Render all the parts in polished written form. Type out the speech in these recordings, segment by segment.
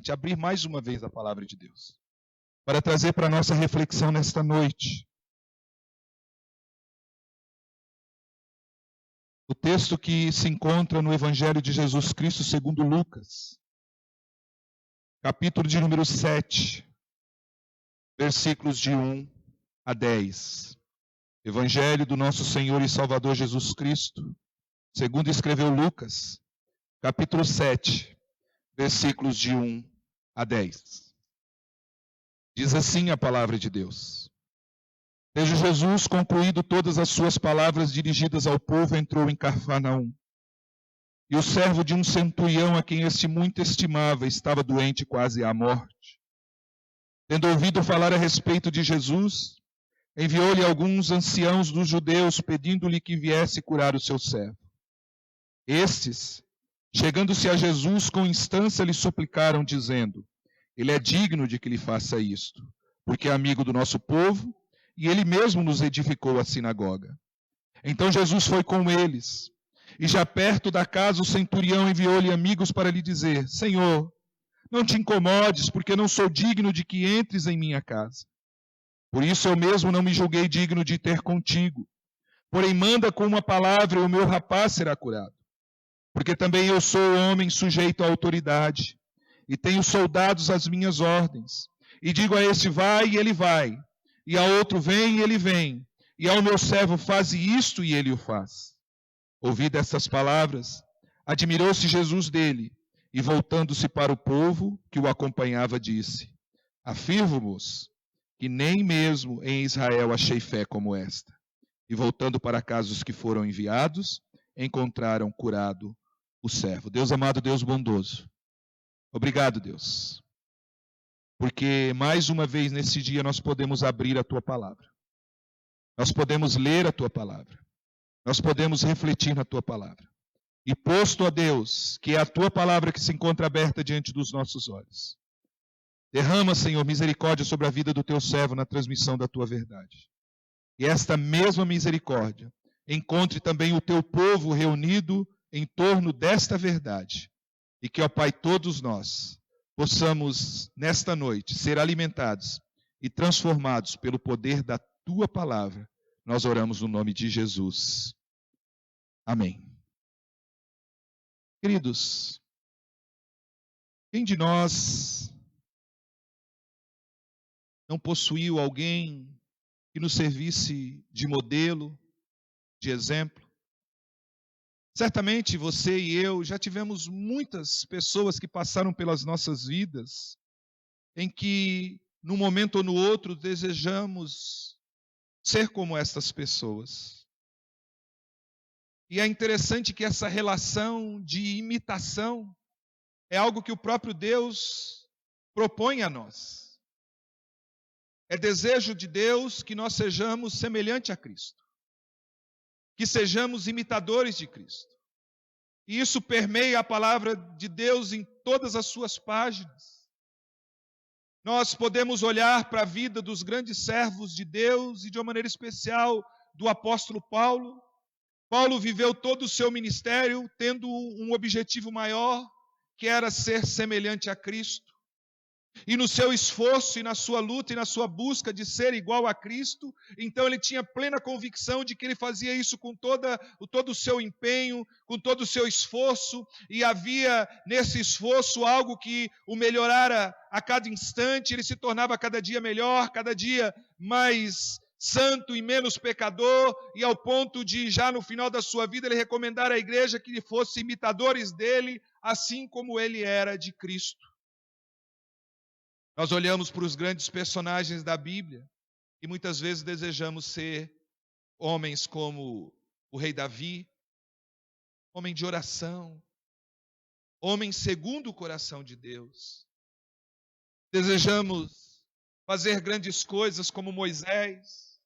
gente abrir mais uma vez a palavra de Deus, para trazer para a nossa reflexão nesta noite. O texto que se encontra no Evangelho de Jesus Cristo segundo Lucas, capítulo de número 7, versículos de 1 a 10. Evangelho do nosso Senhor e Salvador Jesus Cristo, segundo escreveu Lucas, capítulo 7, versículos de 1 a 10. Diz assim a palavra de Deus. Tendo Jesus concluído todas as suas palavras dirigidas ao povo, entrou em Cafarnaum. E o servo de um centurião, a quem este muito estimava, estava doente quase à morte. Tendo ouvido falar a respeito de Jesus, enviou-lhe alguns anciãos dos judeus, pedindo-lhe que viesse curar o seu servo. Estes, chegando-se a Jesus com instância, lhe suplicaram, dizendo: Ele é digno de que lhe faça isto, porque é amigo do nosso povo, e ele mesmo nos edificou a sinagoga. Então Jesus foi com eles, e já perto da casa o centurião enviou-lhe amigos para lhe dizer: Senhor, não te incomodes, porque não sou digno de que entres em minha casa. Por isso eu mesmo não me julguei digno de ter contigo. Porém manda com uma palavra e o meu rapaz será curado. Porque também eu sou homem sujeito à autoridade, e tenho soldados às minhas ordens. E digo a este, vai, e ele vai. E a outro, vem, e ele vem. E ao meu servo, faze isto, e ele o faz. Ouvidas estas palavras, admirou-se Jesus dele, e voltando-se para o povo que o acompanhava, disse: Afirmo-vos que nem mesmo em Israel achei fé como esta. E voltando para casa os que foram enviados, encontraram curado o servo. Deus amado, Deus bondoso, obrigado, Deus, porque mais uma vez nesse dia nós podemos abrir a Tua palavra, nós podemos ler a Tua palavra, nós podemos refletir na Tua palavra. E posto a Deus, que é a Tua palavra que se encontra aberta diante dos nossos olhos, derrama, Senhor, misericórdia sobre a vida do Teu servo na transmissão da Tua verdade. E esta mesma misericórdia encontre também o Teu povo reunido em torno desta verdade. E que, ó Pai, todos nós possamos, nesta noite, ser alimentados e transformados pelo poder da Tua palavra. Nós oramos no nome de Jesus. Amém. Queridos, quem de nós não possuiu alguém que nos servisse de modelo, de exemplo? Certamente você e eu já tivemos muitas pessoas que passaram pelas nossas vidas, em que, num momento ou no outro, desejamos ser como estas pessoas. E é interessante que essa relação de imitação é algo que o próprio Deus propõe a nós. É desejo de Deus que nós sejamos semelhantes a Cristo, que sejamos imitadores de Cristo. E isso permeia a palavra de Deus em todas as suas páginas. Nós podemos olhar para a vida dos grandes servos de Deus e, de uma maneira especial, do apóstolo Paulo. Paulo viveu todo o seu ministério tendo um objetivo maior, que era ser semelhante a Cristo. E no seu esforço e na sua luta e na sua busca de ser igual a Cristo, então ele tinha plena convicção de que ele fazia isso com todo o seu empenho, com todo o seu esforço, e havia nesse esforço algo que o melhorara a cada instante, ele se tornava cada dia melhor, cada dia mais santo e menos pecador, e ao ponto de, já no final da sua vida, ele recomendar à igreja que fossem imitadores dele, assim como ele era de Cristo. Nós olhamos para os grandes personagens da Bíblia e muitas vezes desejamos ser homens como o rei Davi, homem de oração, homem segundo o coração de Deus. Desejamos fazer grandes coisas como Moisés,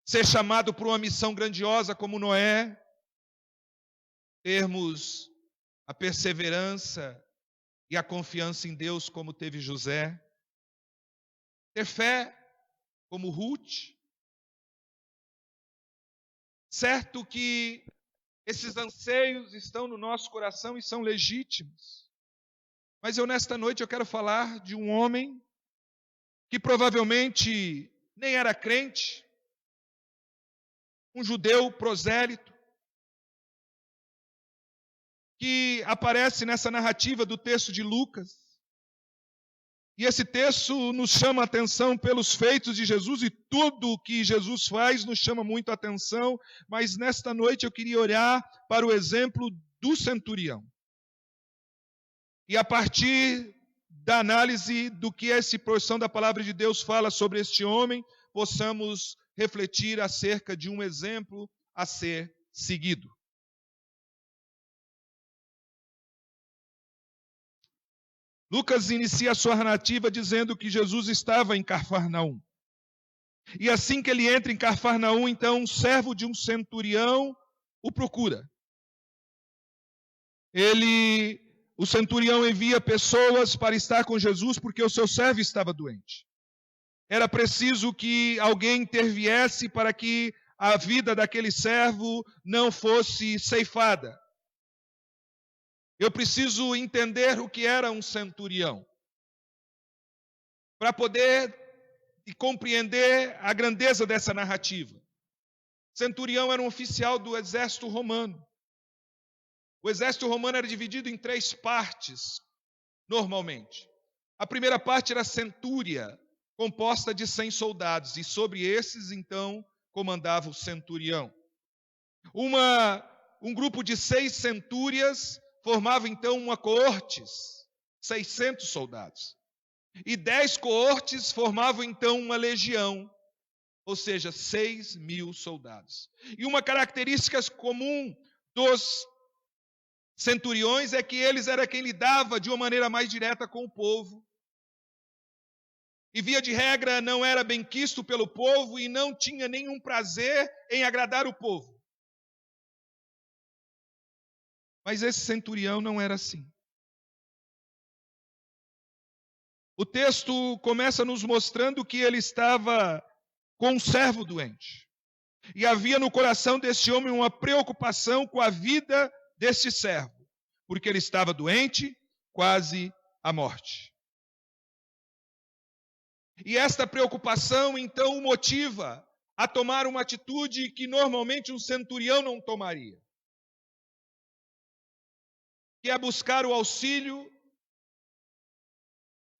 ser chamado para uma missão grandiosa como Noé, termos a perseverança e a confiança em Deus como teve José, ter fé como Ruth. Certo que esses anseios estão no nosso coração e são legítimos. Mas nesta noite eu quero falar de um homem que provavelmente nem era crente, um judeu prosélito, que aparece nessa narrativa do texto de Lucas. E esse texto nos chama a atenção pelos feitos de Jesus, e tudo o que Jesus faz nos chama muito a atenção, mas nesta noite eu queria olhar para o exemplo do centurião. E a partir da análise do que essa porção da palavra de Deus fala sobre este homem, possamos refletir acerca de um exemplo a ser seguido. Lucas inicia a sua narrativa dizendo que Jesus estava em Cafarnaum. E assim que ele entra em Cafarnaum, então um servo de um centurião o procura. O centurião envia pessoas para estar com Jesus porque o seu servo estava doente. Era preciso que alguém interviesse para que a vida daquele servo não fosse ceifada. Eu preciso entender o que era um centurião, para poder compreender a grandeza dessa narrativa. Centurião era um oficial do exército romano. O exército romano era dividido em 3 partes, normalmente. A primeira parte era a centúria, composta de 100 soldados, e sobre esses, então, comandava o centurião. Um grupo de 6 centúrias formava, então, uma coortes, 600 soldados. E 10 coortes formavam, então, uma legião, ou seja, 6.000 soldados. E uma característica comum dos centuriões é que eles eram quem lidava de uma maneira mais direta com o povo. E, via de regra, não era benquisto pelo povo e não tinha nenhum prazer em agradar o povo. Mas esse centurião não era assim. O texto começa nos mostrando que ele estava com um servo doente. E havia no coração desse homem uma preocupação com a vida desse servo, porque ele estava doente, quase à morte. E esta preocupação, então, o motiva a tomar uma atitude que normalmente um centurião não tomaria, que é buscar o auxílio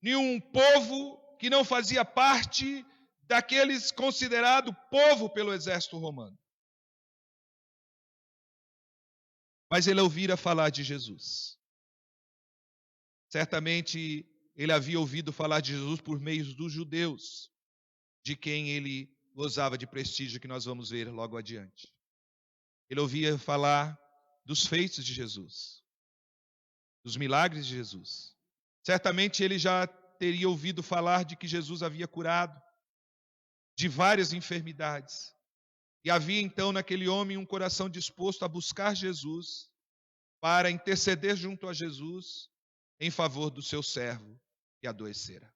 de um povo que não fazia parte daqueles considerado povo pelo exército romano. Mas ele ouvira falar de Jesus. Certamente ele havia ouvido falar de Jesus por meio dos judeus, de quem ele gozava de prestígio, que nós vamos ver logo adiante. Ele ouvia falar dos feitos de Jesus, dos milagres de Jesus. Certamente ele já teria ouvido falar de que Jesus havia curado de várias enfermidades. E havia então naquele homem um coração disposto a buscar Jesus, para interceder junto a Jesus em favor do seu servo que adoecera.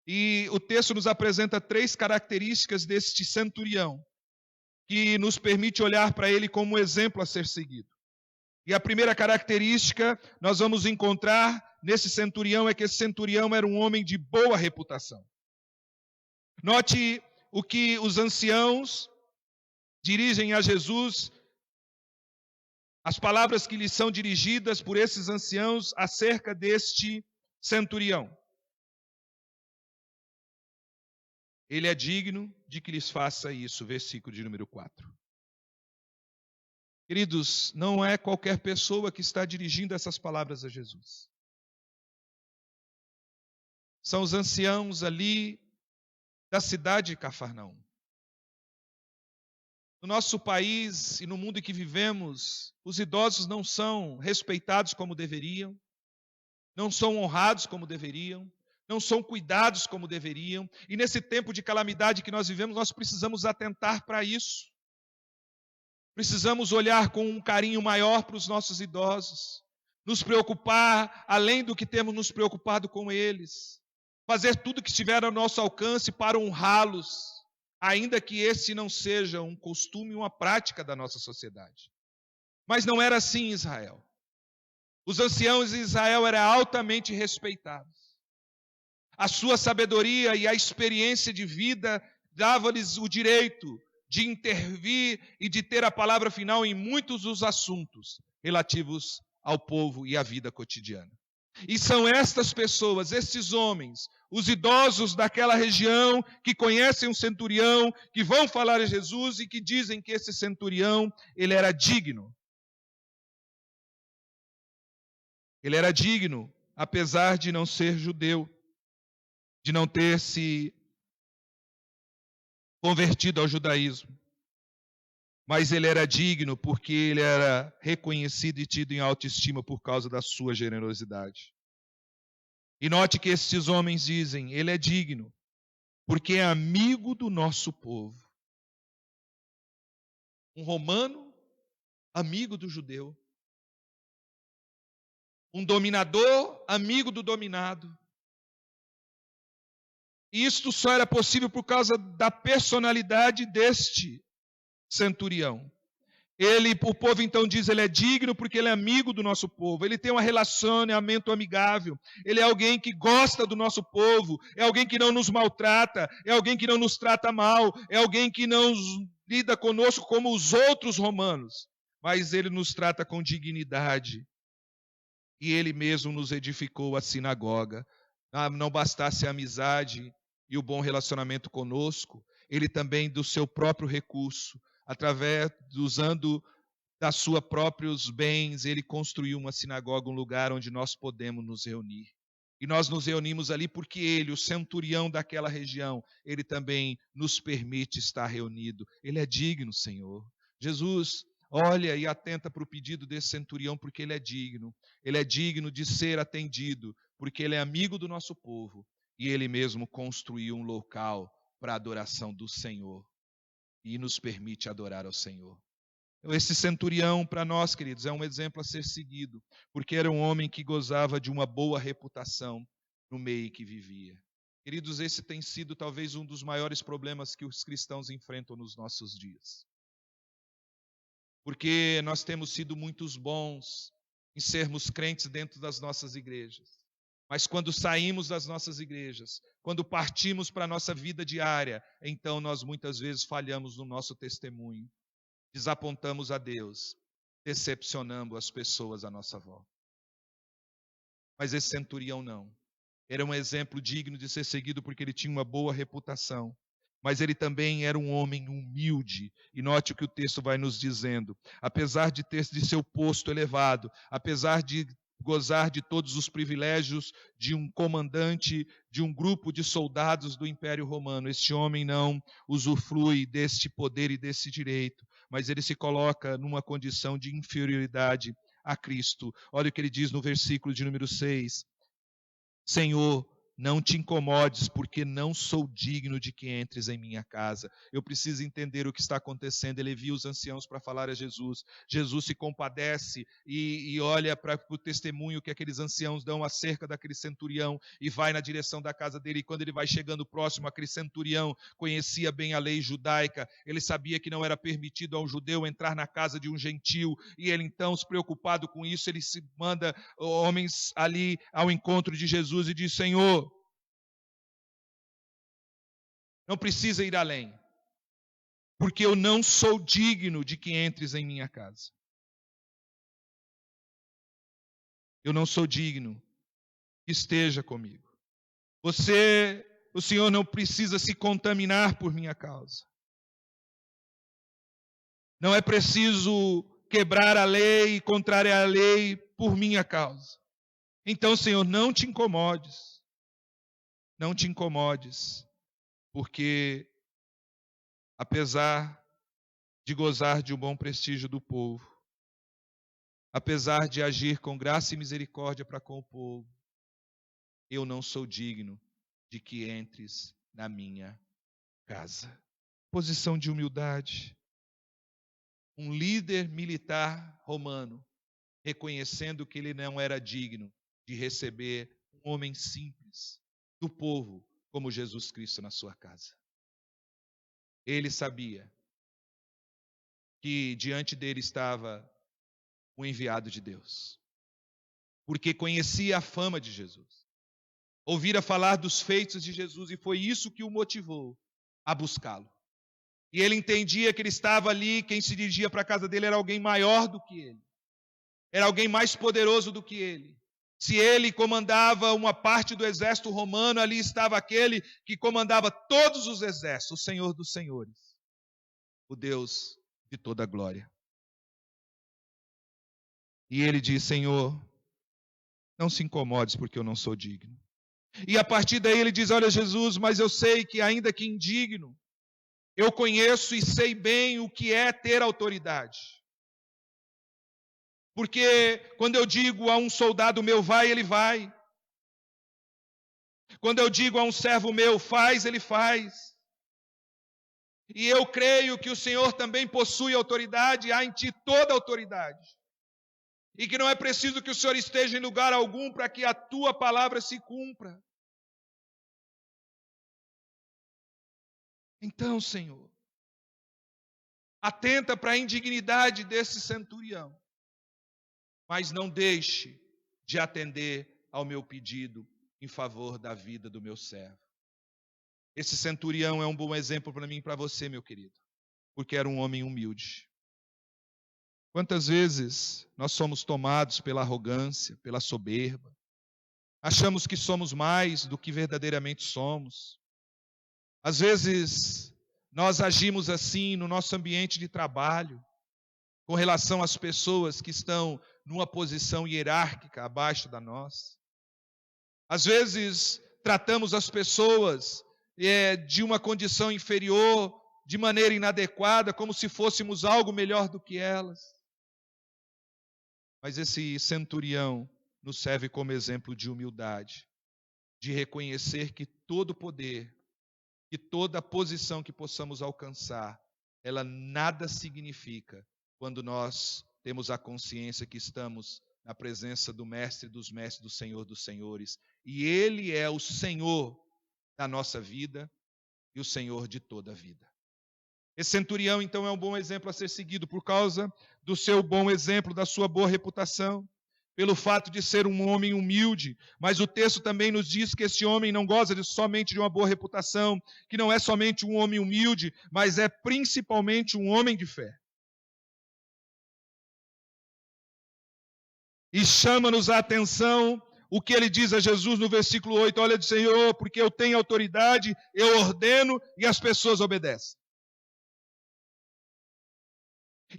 E o texto nos apresenta 3 características deste centurião, que nos permite olhar para ele como um exemplo a ser seguido. E a primeira característica nós vamos encontrar nesse centurião é que esse centurião era um homem de boa reputação. Note o que os anciãos dirigem a Jesus, as palavras que lhes são dirigidas por esses anciãos acerca deste centurião. Ele é digno de que lhes faça isso, versículo de número 4. Queridos, não é qualquer pessoa que está dirigindo essas palavras a Jesus. São os anciãos ali da cidade de Cafarnaum. No nosso país e no mundo em que vivemos, os idosos não são respeitados como deveriam, não são honrados como deveriam, não são cuidados como deveriam. E nesse tempo de calamidade que nós vivemos, nós precisamos atentar para isso. Precisamos olhar com um carinho maior para os nossos idosos, nos preocupar além do que temos nos preocupado com eles, fazer tudo que estiver ao nosso alcance para honrá-los, ainda que esse não seja um costume, uma prática da nossa sociedade. Mas não era assim em Israel. Os anciãos de Israel eram altamente respeitados. A sua sabedoria e a experiência de vida dava-lhes o direito de intervir e de ter a palavra final em muitos dos assuntos relativos ao povo e à vida cotidiana. E são estas pessoas, estes homens, os idosos daquela região, que conhecem um centurião, que vão falar a Jesus e que dizem que esse centurião, ele era digno. Ele era digno, apesar de não ser judeu, de não ter se convertido ao judaísmo. Mas ele era digno porque ele era reconhecido e tido em autoestima por causa da sua generosidade. E note que estes homens dizem, ele é digno porque é amigo do nosso povo. Um romano, amigo do judeu. Um dominador, amigo do dominado. E isto só era possível por causa da personalidade deste centurião. O povo então diz, ele é digno porque ele é amigo do nosso povo, ele tem um relacionamento amigável, ele é alguém que gosta do nosso povo, é alguém que não nos maltrata, é alguém que não nos trata mal, é alguém que não lida conosco como os outros romanos, mas ele nos trata com dignidade. E ele mesmo nos edificou a sinagoga. Não bastasse a amizade e o bom relacionamento conosco, ele também do seu próprio recurso, usando das seus próprios bens, ele construiu uma sinagoga, um lugar onde nós podemos nos reunir. E nós nos reunimos ali porque ele, o centurião daquela região, ele também nos permite estar reunido. Ele é digno, Senhor. Jesus, olha e atenta para o pedido desse centurião, porque ele é digno. Ele é digno de ser atendido, porque ele é amigo do nosso povo. E ele mesmo construiu um local para a adoração do Senhor. E nos permite adorar ao Senhor. Esse centurião, para nós, queridos, é um exemplo a ser seguido, porque era um homem que gozava de uma boa reputação no meio que vivia. Queridos, esse tem sido talvez um dos maiores problemas que os cristãos enfrentam nos nossos dias. Porque nós temos sido muitos bons em sermos crentes dentro das nossas igrejas. Mas quando saímos das nossas igrejas, quando partimos para a nossa vida diária, então nós muitas vezes falhamos no nosso testemunho. Desapontamos a Deus, decepcionando as pessoas à nossa volta. Mas esse centurião não. Era um exemplo digno de ser seguido porque ele tinha uma boa reputação. Mas ele também era um homem humilde. E note o que o texto vai nos dizendo. Apesar de ter de seu posto elevado, apesar de gozar de todos os privilégios de um comandante, de um grupo de soldados do Império Romano, este homem não usufrui deste poder e desse direito, mas ele se coloca numa condição de inferioridade a Cristo. Olha o que ele diz no versículo de número 6. Senhor, não te incomodes, porque não sou digno de que entres em minha casa. Eu preciso entender o que está acontecendo. Ele envia os anciãos para falar a Jesus. Jesus se compadece e olha para o testemunho que aqueles anciãos dão acerca daquele centurião e vai na direção da casa dele. E quando ele vai chegando próximo, aquele centurião conhecia bem a lei judaica. Ele sabia que não era permitido a um judeu entrar na casa de um gentil. E ele então, se preocupado com isso, ele se manda homens ali ao encontro de Jesus e diz, Senhor, não precisa ir além, porque eu não sou digno de que entres em minha casa. Eu não sou digno que esteja comigo. O Senhor não precisa se contaminar por minha causa. Não é preciso quebrar a lei e contrariar a lei por minha causa. Então, Senhor, não te incomodes. Não te incomodes, porque apesar de gozar de um bom prestígio do povo, apesar de agir com graça e misericórdia para com o povo, eu não sou digno de que entres na minha casa. Posição de humildade. Um líder militar romano, reconhecendo que ele não era digno de receber um homem simples do povo como Jesus Cristo na sua casa. Ele sabia que diante dele estava o enviado de Deus. porque conhecia a fama de Jesus. Ouvira falar dos feitos de Jesus e foi isso que o motivou a buscá-lo. E ele entendia que ele estava ali, quem se dirigia para a casa dele era alguém maior do que ele. Era alguém mais poderoso do que ele. Se ele comandava uma parte do exército romano, ali estava aquele que comandava todos os exércitos, o Senhor dos Senhores, o Deus de toda a glória. E ele diz: Senhor, não se incomodes porque eu não sou digno. E a partir daí ele diz: olha, Jesus, mas eu sei que ainda que indigno, eu conheço e sei bem o que é ter autoridade. Porque quando eu digo a um soldado meu, vai, ele vai. Quando eu digo a um servo meu, faz, ele faz. E eu creio que o Senhor também possui autoridade, há em ti toda autoridade. E que não é preciso que o Senhor esteja em lugar algum para que a tua palavra se cumpra. Então, Senhor, atenta para a indignidade desse centurião, mas não deixe de atender ao meu pedido em favor da vida do meu servo. Esse centurião é um bom exemplo para mim e para você, meu querido, porque era um homem humilde. Quantas vezes nós somos tomados pela arrogância, pela soberba, achamos que somos mais do que verdadeiramente somos. Às vezes nós agimos assim no nosso ambiente de trabalho, com relação às pessoas que estão numa posição hierárquica abaixo da nossa. Às vezes tratamos as pessoas de uma condição inferior, de maneira inadequada, como se fôssemos algo melhor do que elas. Mas esse centurião nos serve como exemplo de humildade, de reconhecer que todo poder, que toda posição que possamos alcançar, ela nada significa quando nós temos a consciência que estamos na presença do Mestre dos Mestres, do Senhor dos Senhores. E Ele é o Senhor da nossa vida e o Senhor de toda a vida. Esse centurião, então, é um bom exemplo a ser seguido por causa do seu bom exemplo, da sua boa reputação, pelo fato de ser um homem humilde. Mas o texto também nos diz que esse homem não goza somente de uma boa reputação, que não é somente um homem humilde, mas é principalmente um homem de fé. E chama-nos a atenção o que ele diz a Jesus no versículo 8, olha, Senhor, porque eu tenho autoridade, eu ordeno e as pessoas obedecem.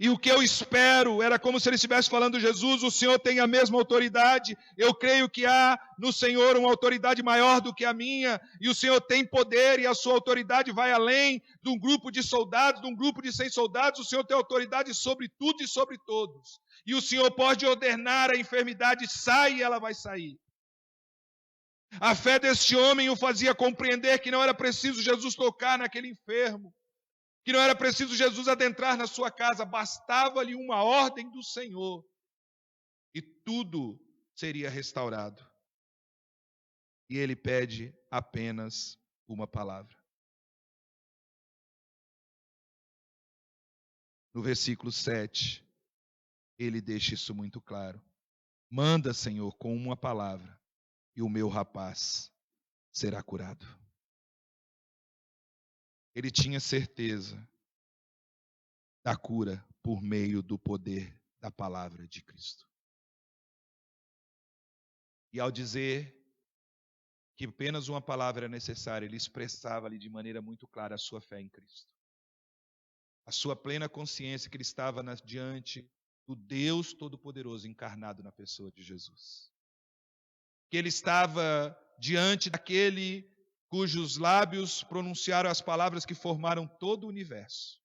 E o que eu espero era como se ele estivesse falando: Jesus, o Senhor tem a mesma autoridade, eu creio que há no Senhor uma autoridade maior do que a minha, e o Senhor tem poder e a sua autoridade vai além de um grupo de soldados, de um grupo de 100 soldados, o Senhor tem autoridade sobre tudo e sobre todos. E o Senhor pode ordenar a enfermidade, sai e ela vai sair. A fé deste homem o fazia compreender que não era preciso Jesus tocar naquele enfermo, que não era preciso Jesus adentrar na sua casa, bastava-lhe uma ordem do Senhor e tudo seria restaurado. E ele pede apenas uma palavra. No versículo 7, ele deixa isso muito claro. Manda, Senhor, com uma palavra, e o meu rapaz será curado. Ele tinha certeza da cura por meio do poder da palavra de Cristo. E ao dizer que apenas uma palavra era necessária, ele expressava ali de maneira muito clara a sua fé em Cristo. A sua plena consciência que ele estava diante do Deus Todo-Poderoso encarnado na pessoa de Jesus. Que ele estava diante daquele cujos lábios pronunciaram as palavras que formaram todo o universo.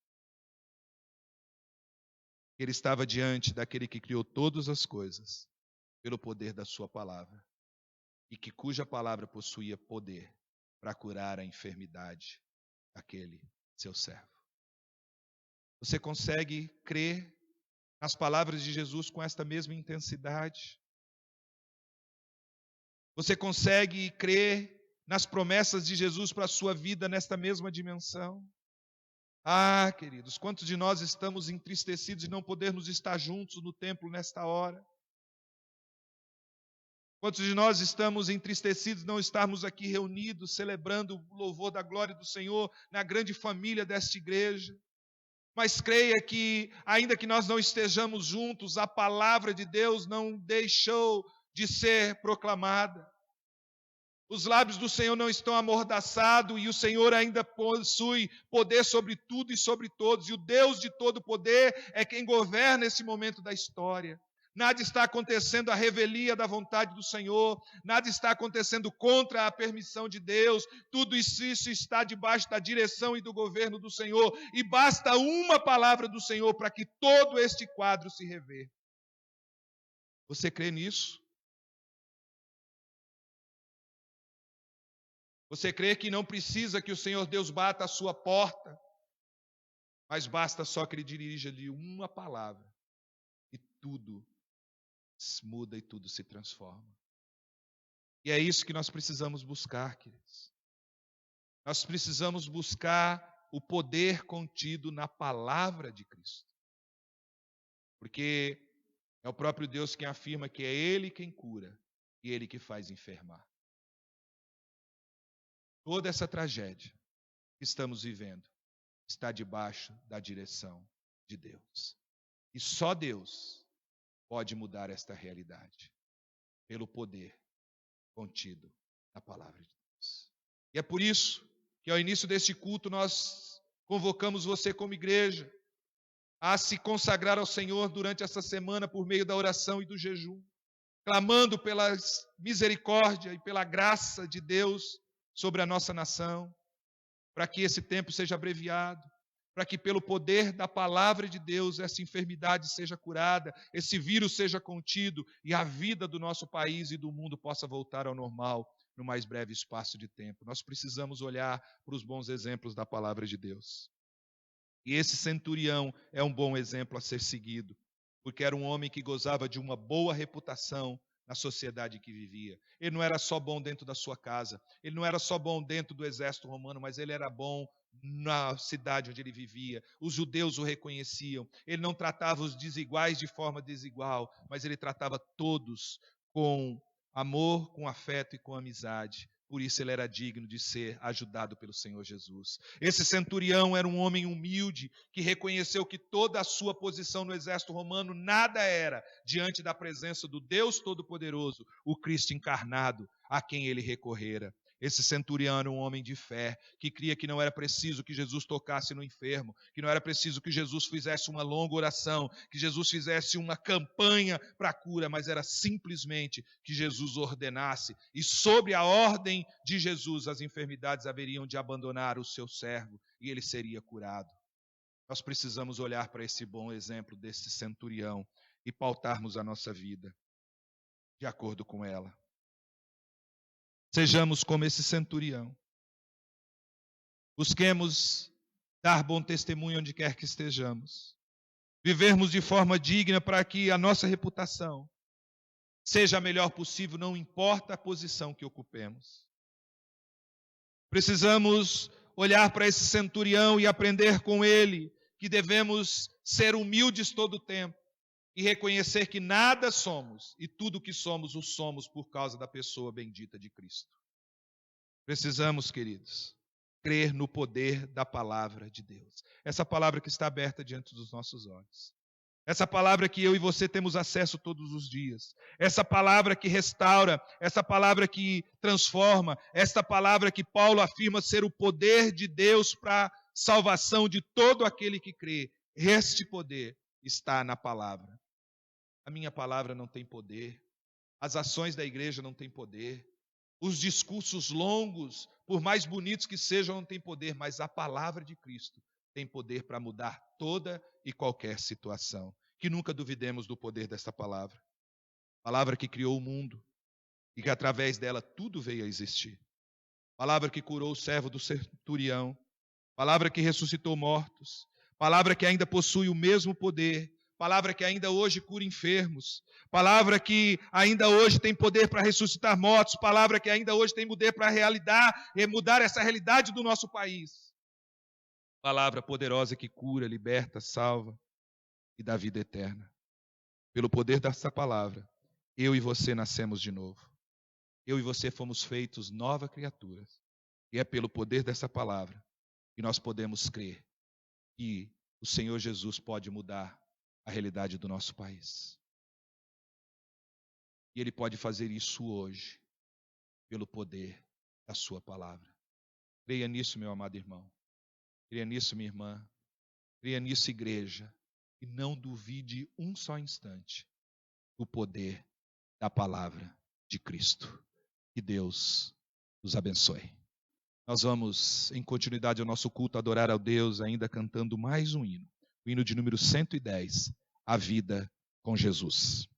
Ele estava diante daquele que criou todas as coisas pelo poder da sua palavra e que cuja palavra possuía poder para curar a enfermidade daquele seu servo. Você consegue crer nas palavras de Jesus com esta mesma intensidade? Você consegue crer nas promessas de Jesus para a sua vida nesta mesma dimensão? Ah, queridos, quantos de nós estamos entristecidos de não podermos estar juntos no templo nesta hora? Quantos de nós estamos entristecidos não estarmos aqui reunidos, celebrando o louvor da glória do Senhor na grande família desta igreja? Mas creia que, ainda que nós não estejamos juntos, a palavra de Deus não deixou de ser proclamada. Os lábios do Senhor não estão amordaçados e o Senhor ainda possui poder sobre tudo e sobre todos. E o Deus de todo poder é quem governa esse momento da história. Nada está acontecendo à revelia da vontade do Senhor, nada está acontecendo contra a permissão de Deus, tudo isso está debaixo da direção e do governo do Senhor, e basta uma palavra do Senhor para que todo este quadro se reverta. Você crê nisso? Você crê que não precisa que o Senhor Deus bata a sua porta, mas basta só que Ele dirija-lhe uma palavra, e tudo muda e tudo se transforma. E é isso que nós precisamos buscar, queridos. Nós precisamos buscar o poder contido na palavra de Cristo. Porque é o próprio Deus quem afirma que é Ele quem cura e Ele que faz enfermar. Toda essa tragédia que estamos vivendo está debaixo da direção de Deus. E só Deus pode mudar esta realidade, pelo poder contido na palavra de Deus. E é por isso que ao início deste culto nós convocamos você como igreja a se consagrar ao Senhor durante essa semana por meio da oração e do jejum, clamando pela misericórdia e pela graça de Deus sobre a nossa nação, para que esse tempo seja abreviado, para que pelo poder da palavra de Deus essa enfermidade seja curada, esse vírus seja contido e a vida do nosso país e do mundo possa voltar ao normal no mais breve espaço de tempo. Nós precisamos olhar para os bons exemplos da palavra de Deus. E esse centurião é um bom exemplo a ser seguido, porque era um homem que gozava de uma boa reputação na sociedade que vivia. Ele não era só bom dentro da sua casa, ele não era só bom dentro do exército romano, mas ele era bom na cidade onde ele vivia. Os judeus o reconheciam. Ele não tratava os desiguais de forma desigual, mas ele tratava todos com amor, com afeto e com amizade. Por isso ele era digno de ser ajudado pelo Senhor Jesus. Esse centurião era um homem humilde, que reconheceu que toda a sua posição no exército romano nada era diante da presença do Deus Todo-Poderoso, o Cristo encarnado, a quem ele recorrera. Esse centurião era um homem de fé, que cria que não era preciso que Jesus tocasse no enfermo, que não era preciso que Jesus fizesse uma longa oração, que Jesus fizesse uma campanha para a cura, mas era simplesmente que Jesus ordenasse, e sobre a ordem de Jesus as enfermidades haveriam de abandonar o seu servo, e ele seria curado. Nós precisamos olhar para esse bom exemplo desse centurião e pautarmos a nossa vida de acordo com ela. Sejamos como esse centurião. Busquemos dar bom testemunho onde quer que estejamos. Vivermos de forma digna para que a nossa reputação seja a melhor possível, não importa a posição que ocupemos. Precisamos olhar para esse centurião e aprender com ele que devemos ser humildes todo o tempo e reconhecer que nada somos e tudo que somos, o somos por causa da pessoa bendita de Cristo. Precisamos, queridos, crer no poder da palavra de Deus. Essa palavra que está aberta diante dos nossos olhos. Essa palavra que eu e você temos acesso todos os dias. Essa palavra que restaura, essa palavra que transforma, esta palavra que Paulo afirma ser o poder de Deus para a salvação de todo aquele que crê. Este poder está na palavra. A minha palavra não tem poder, as ações da igreja não têm poder, os discursos longos, por mais bonitos que sejam, não têm poder, mas a palavra de Cristo tem poder para mudar toda e qualquer situação. Que nunca duvidemos do poder desta palavra. Palavra que criou o mundo e que através dela tudo veio a existir. Palavra que curou o servo do centurião. Palavra que ressuscitou mortos. Palavra que ainda possui o mesmo poder. Palavra que ainda hoje cura enfermos. Palavra que ainda hoje tem poder para ressuscitar mortos. Palavra que ainda hoje tem poder para mudar essa realidade do nosso país. Palavra poderosa que cura, liberta, salva e dá vida eterna. Pelo poder dessa palavra, eu e você nascemos de novo. eu e você fomos feitos nova criatura. E é pelo poder dessa palavra que nós podemos crer que o Senhor Jesus pode mudar a realidade do nosso país. E Ele pode fazer isso hoje, pelo poder da sua palavra. Creia nisso, meu amado irmão. Creia nisso, minha irmã. Creia nisso, igreja. E não duvide um só instante do poder da palavra de Cristo. Que Deus nos abençoe. Nós vamos, em continuidade ao nosso culto, adorar ao Deus, ainda cantando mais um hino. O hino de número 110, A Vida com Jesus.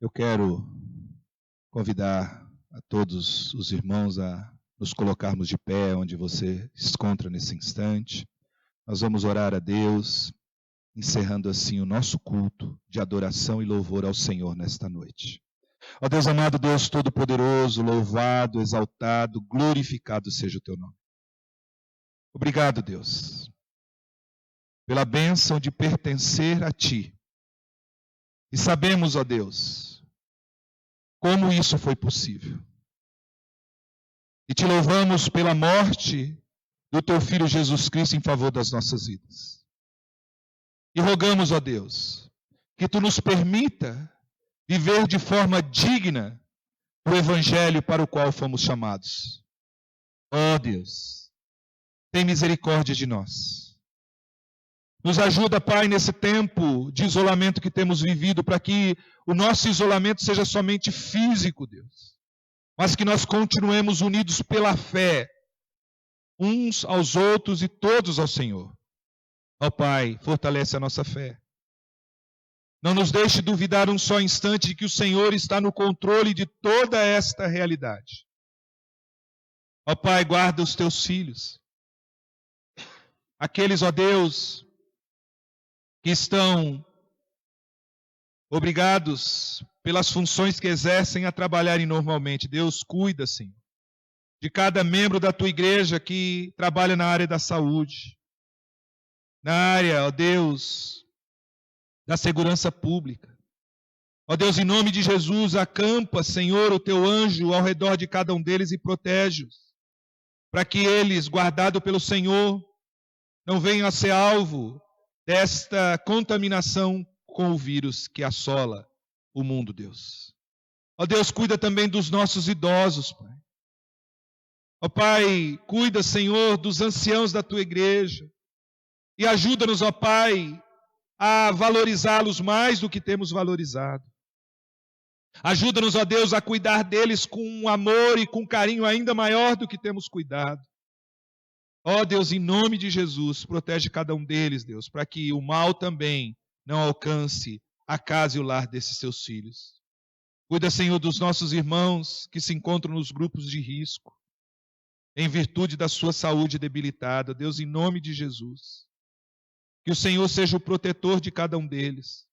Eu quero convidar a todos os irmãos a nos colocarmos de pé onde você se encontra nesse instante. Nós vamos orar a Deus, encerrando assim o nosso culto de adoração e louvor ao Senhor nesta noite. Ó Deus amado, Deus Todo-Poderoso, louvado, exaltado, glorificado seja o teu nome. Obrigado, Deus, pela bênção de pertencer a ti. E sabemos, ó Deus, como isso foi possível. E te louvamos pela morte do teu Filho Jesus Cristo em favor das nossas vidas. E rogamos, ó Deus, que tu nos permita viver de forma digna do Evangelho para o qual fomos chamados. Ó Deus, tem misericórdia de nós. Nos ajuda, Pai, nesse tempo de isolamento que temos vivido, para que o nosso isolamento seja somente físico, Deus. mas que nós continuemos unidos pela fé, uns aos outros e todos ao Senhor. Ó Pai, fortalece a nossa fé. Não nos deixe duvidar um só instante de que o Senhor está no controle de toda esta realidade. Ó Pai, guarda os teus filhos. Aqueles, ó Deus, que estão obrigados pelas funções que exercem a trabalharem normalmente. Deus, cuida, Senhor, de cada membro da tua igreja que trabalha na área da saúde, na área, ó Deus, da segurança pública. Ó Deus, em nome de Jesus, acampa, Senhor, o teu anjo ao redor de cada um deles e protege-os, para que eles, guardados pelo Senhor, não venham a ser alvo desta contaminação com o vírus que assola o mundo, Deus. Ó Deus, cuida também dos nossos idosos, Pai. Ó Pai, cuida, Senhor, dos anciãos da tua igreja. E ajuda-nos, ó Pai, a valorizá-los mais do que temos valorizado. Ajuda-nos, ó Deus, a cuidar deles com um amor e com carinho ainda maior do que temos cuidado. Ó Deus, em nome de Jesus, protege cada um deles, Deus, para que o mal também não alcance a casa e o lar desses seus filhos. Cuida, Senhor, dos nossos irmãos que se encontram nos grupos de risco, em virtude da sua saúde debilitada. Deus, em nome de Jesus, que o Senhor seja o protetor de cada um deles.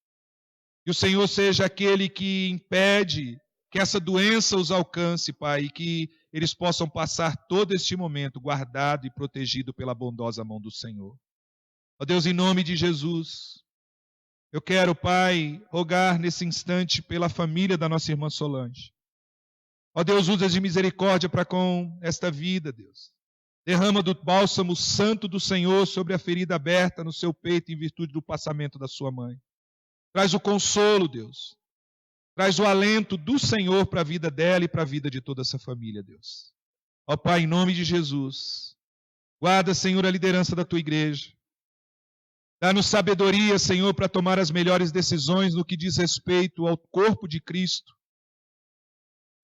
Que o Senhor seja aquele que impede que essa doença os alcance, Pai, e que eles possam passar todo este momento guardado e protegido pela bondosa mão do Senhor. Ó Deus, em nome de Jesus, eu quero, Pai, rogar nesse instante pela família da nossa irmã Solange. Ó Deus, usa de misericórdia para com esta vida, Deus. Derrama do bálsamo santo do Senhor sobre a ferida aberta no seu peito em virtude do passamento da sua mãe. Traz o consolo, Deus. Traz o alento do Senhor para a vida dela e para a vida de toda essa família, Deus. Ó Pai, em nome de Jesus, guarda, Senhor, a liderança da tua igreja. Dá-nos sabedoria, Senhor, para tomar as melhores decisões no que diz respeito ao corpo de Cristo,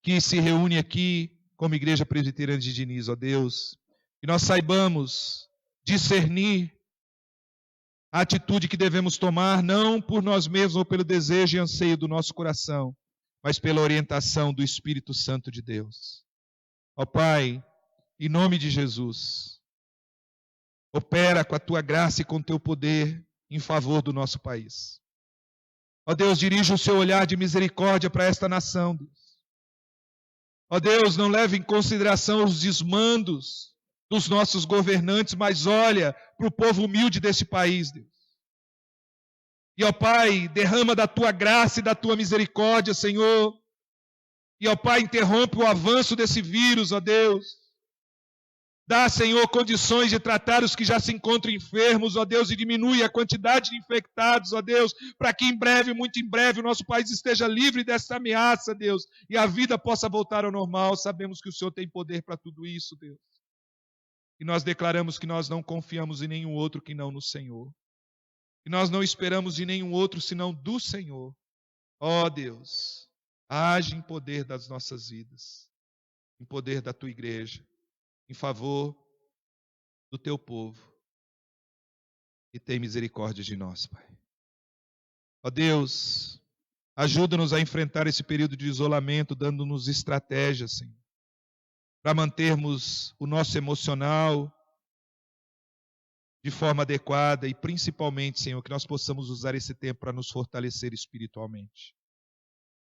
que se reúne aqui como Igreja Presbiteriana de Diniz, ó Deus. Que nós saibamos discernir a atitude que devemos tomar, não por nós mesmos ou pelo desejo e anseio do nosso coração, mas pela orientação do Espírito Santo de Deus. Ó Pai, em nome de Jesus, opera com a tua graça e com o teu poder em favor do nosso país. Ó Deus, dirija o seu olhar de misericórdia para esta nação, Deus. Ó Deus, não leve em consideração os desmandos dos nossos governantes, mas olha para o povo humilde desse país, Deus. E, ó Pai, derrama da tua graça e da tua misericórdia, Senhor. E, ó Pai, interrompe o avanço desse vírus, ó Deus. Dá, Senhor, condições de tratar os que já se encontram enfermos, ó Deus, e diminui a quantidade de infectados, ó Deus, para que em breve, muito em breve, o nosso país esteja livre dessa ameaça, Deus, e a vida possa voltar ao normal. Sabemos que o Senhor tem poder para tudo isso, Deus. E nós declaramos que nós não confiamos em nenhum outro que não no Senhor. E nós não esperamos de nenhum outro senão do Senhor. Ó Deus, age em poder das nossas vidas, em poder da tua igreja, em favor do teu povo. E tem misericórdia de nós, Pai. Ó Deus, ajuda-nos a enfrentar esse período de isolamento, dando-nos estratégias, Senhor, para mantermos o nosso emocional de forma adequada e principalmente, Senhor, que nós possamos usar esse tempo para nos fortalecer espiritualmente.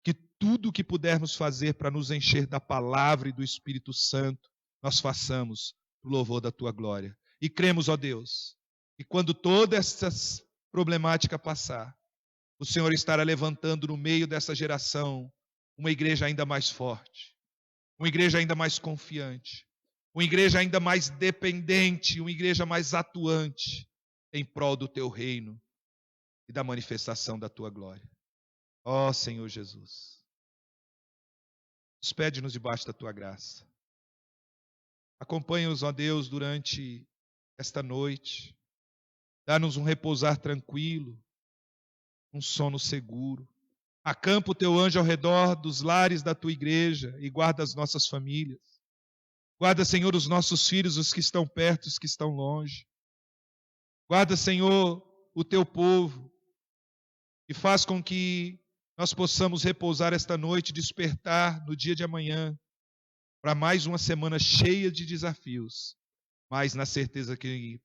Que tudo o que pudermos fazer para nos encher da palavra e do Espírito Santo, nós façamos para o louvor da tua glória. E cremos, ó Deus, que quando toda essa problemática passar, o Senhor estará levantando no meio dessa geração uma igreja ainda mais forte, uma igreja ainda mais confiante, uma igreja ainda mais dependente, uma igreja mais atuante em prol do teu reino e da manifestação da tua glória. Ó Senhor Jesus, despede-nos debaixo da tua graça. Acompanha-nos, ó Deus, durante esta noite. Dá-nos um repousar tranquilo, um sono seguro. Acampa o teu anjo ao redor dos lares da tua igreja e guarda as nossas famílias. Guarda, Senhor, os nossos filhos, os que estão perto, os que estão longe. Guarda, Senhor, o teu povo e faz com que nós possamos repousar esta noite e despertar no dia de amanhã para mais uma semana cheia de desafios, mas na certeza que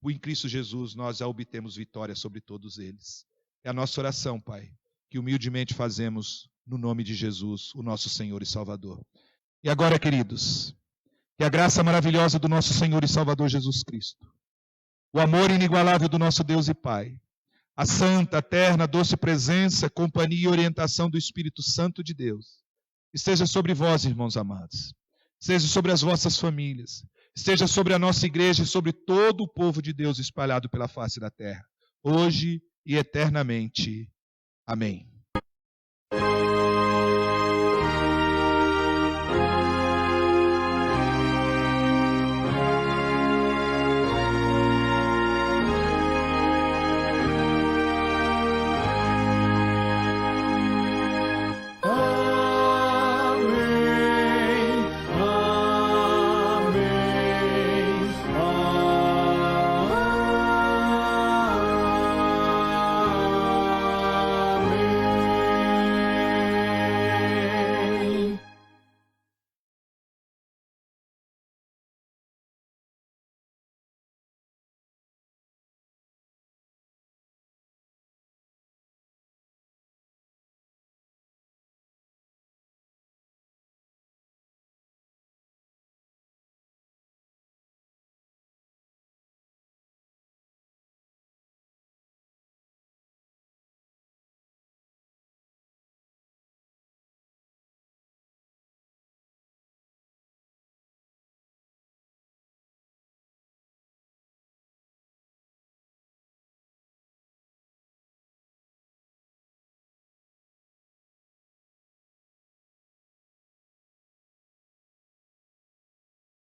em Cristo Jesus nós já obtemos vitória sobre todos eles. É a nossa oração, Pai, que humildemente fazemos no nome de Jesus, o nosso Senhor e Salvador. E agora, queridos, que a graça maravilhosa do nosso Senhor e Salvador Jesus Cristo, o amor inigualável do nosso Deus e Pai, a santa, eterna, doce presença, companhia e orientação do Espírito Santo de Deus, esteja sobre vós, irmãos amados, esteja sobre as vossas famílias, esteja sobre a nossa igreja e sobre todo o povo de Deus espalhado pela face da terra, hoje e eternamente. Amém.